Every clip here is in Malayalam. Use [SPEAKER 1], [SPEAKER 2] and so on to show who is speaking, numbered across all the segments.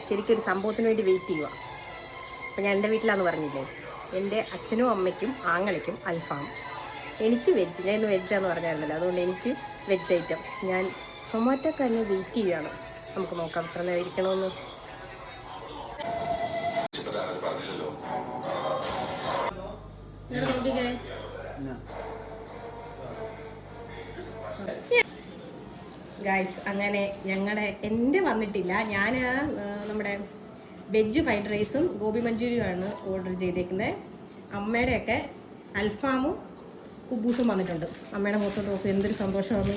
[SPEAKER 1] ശരിക്കും ഒരു സംഭവത്തിന് വേണ്ടി വെയിറ്റ് ചെയ്യുക. അപ്പം ഞാൻ എൻ്റെ വീട്ടിലാന്ന് പറഞ്ഞില്ലേ, എൻ്റെ അച്ഛനും അമ്മയ്ക്കും ആങ്ങളയ്ക്കും അൽഫാം, എനിക്ക് വെജ്. ഞാൻ ഇന്ന് വെജാന്ന് പറഞ്ഞായിരുന്നല്ലോ, അതുകൊണ്ട് എനിക്ക് വെജ് ഐറ്റം. ഞാൻ സൊമാറ്റോക്ക് തന്നെ വെയിറ്റ് ചെയ്യുകയാണ്. നമുക്ക് നോക്കാം എത്ര നേരം ഇരിക്കണമെന്ന്. ഗൈസ്, അങ്ങനെ എൻ്റെ വന്നിട്ടില്ല. ഞാൻ നമ്മുടെ വെജ് ഫ്രൈഡ് റൈസും ഗോബി മഞ്ചൂരിയുമാണ് ഓർഡർ ചെയ്തേക്കുന്നത്. അമ്മയുടെയൊക്കെ അൽഫാമും കുബൂസും വന്നിട്ടുണ്ട്. അമ്മയുടെ മുഖത്തോട്ട് നോക്കും, എന്തൊരു സന്തോഷമാണ്.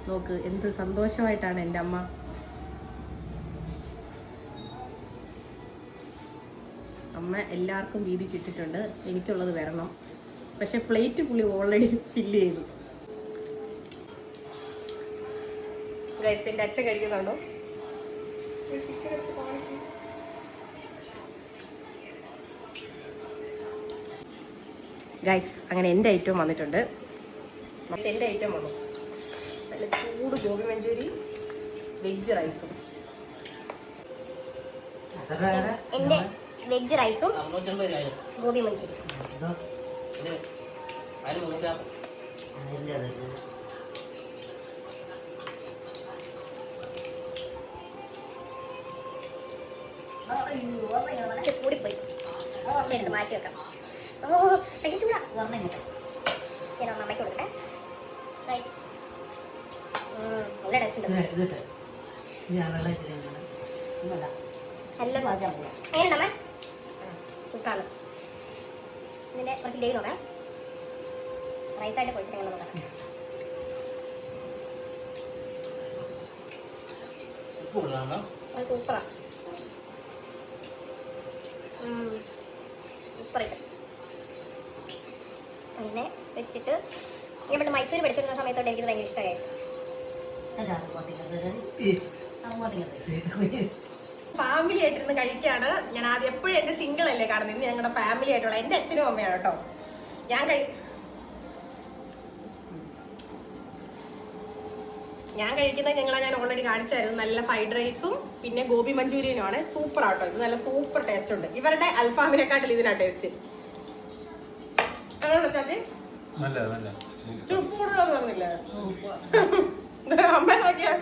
[SPEAKER 1] നോക്ക് എന്ത് സന്തോഷമായിട്ടാണ് എൻ്റെ അമ്മ. അമ്മ എല്ലാവർക്കും വീതിച്ചിട്ടിട്ടുണ്ട്, എനിക്കുള്ളത് വരണം. പക്ഷെ പ്ലേറ്റ് പുള്ളി ഓൾറെഡി ഫില്ല് ചെയ്തു. ഗൈസിന്റെ അച്ഛൻ കഴിക്കുന്നുണ്ടോ? ഗൈസ്, അങ്ങനെ എൻ്റെ ഐറ്റം വന്നിട്ടുണ്ട്. എൻ്റെ ഐറ്റം വന്നു. നല്ല ചൂട് ഗോബി മഞ്ചൂരി വെജ് റൈസും.
[SPEAKER 2] എൻ്റെ വെജ് റൈസും ഗോബി മഞ്ചൂരി. കൂടിപ്പോയി, എടുത്ത് മാറ്റി വെക്കാം. ഓ ഭയങ്കര ചൂടാ. ഞാൻ അമ്മയ്ക്ക് കൊടുക്കട്ടെ. നല്ല ടേസ്റ്റ് ഉണ്ട്. എങ്ങനെയുണ്ടമ്മേ? സൂപ്പറാണ്. ഇതിൻ്റെ കുറച്ച് ഗ്രേവി നോക്കാം. റൈസായിട്ട് പൊളിച്ചിട്ട് എങ്ങനെ നോക്കാം. സൂപ്പറാണ്. സൂപ്പറായിട്ട് അങ്ങനെ വെച്ചിട്ട് ഞാൻ പണ്ട് മൈസൂർ പഠിച്ചിരുന്ന സമയത്തോട്ട് എനിക്കിത് ഭയങ്കര ഇഷ്ടമായി.
[SPEAKER 1] ഫാമിലി ആയിട്ടിരുന്ന് കഴിക്കാണ് ഞാൻ ആദ്യം. എപ്പോഴും എന്റെ സിംഗിൾ അല്ലേ കാണുന്നത്. ഇന്ന് ഞങ്ങളുടെ ഫാമിലി ആയിട്ടുള്ള എന്റെ അച്ഛനും അമ്മയാണ് കേട്ടോ. ഞാൻ കഴിക്കുന്നത് ഞാൻ ഓൾറെഡി കാണിച്ചായിരുന്നു. നല്ല ഫ്രൈഡ് റൈസും പിന്നെ ഗോബി മഞ്ചൂരിയനും ആണ്. സൂപ്പർ ആട്ടോ, ഇത് നല്ല സൂപ്പർ ടേസ്റ്റ് ഉണ്ട്. ഇവരുടെ അൽഫാമിനെക്കാട്ടിൽ ഇതിനാ ടേസ്റ്റ്. ഉപ്പ് കൂടുതലൊന്നും പറഞ്ഞില്ല. അമ്മ നോക്കിയാ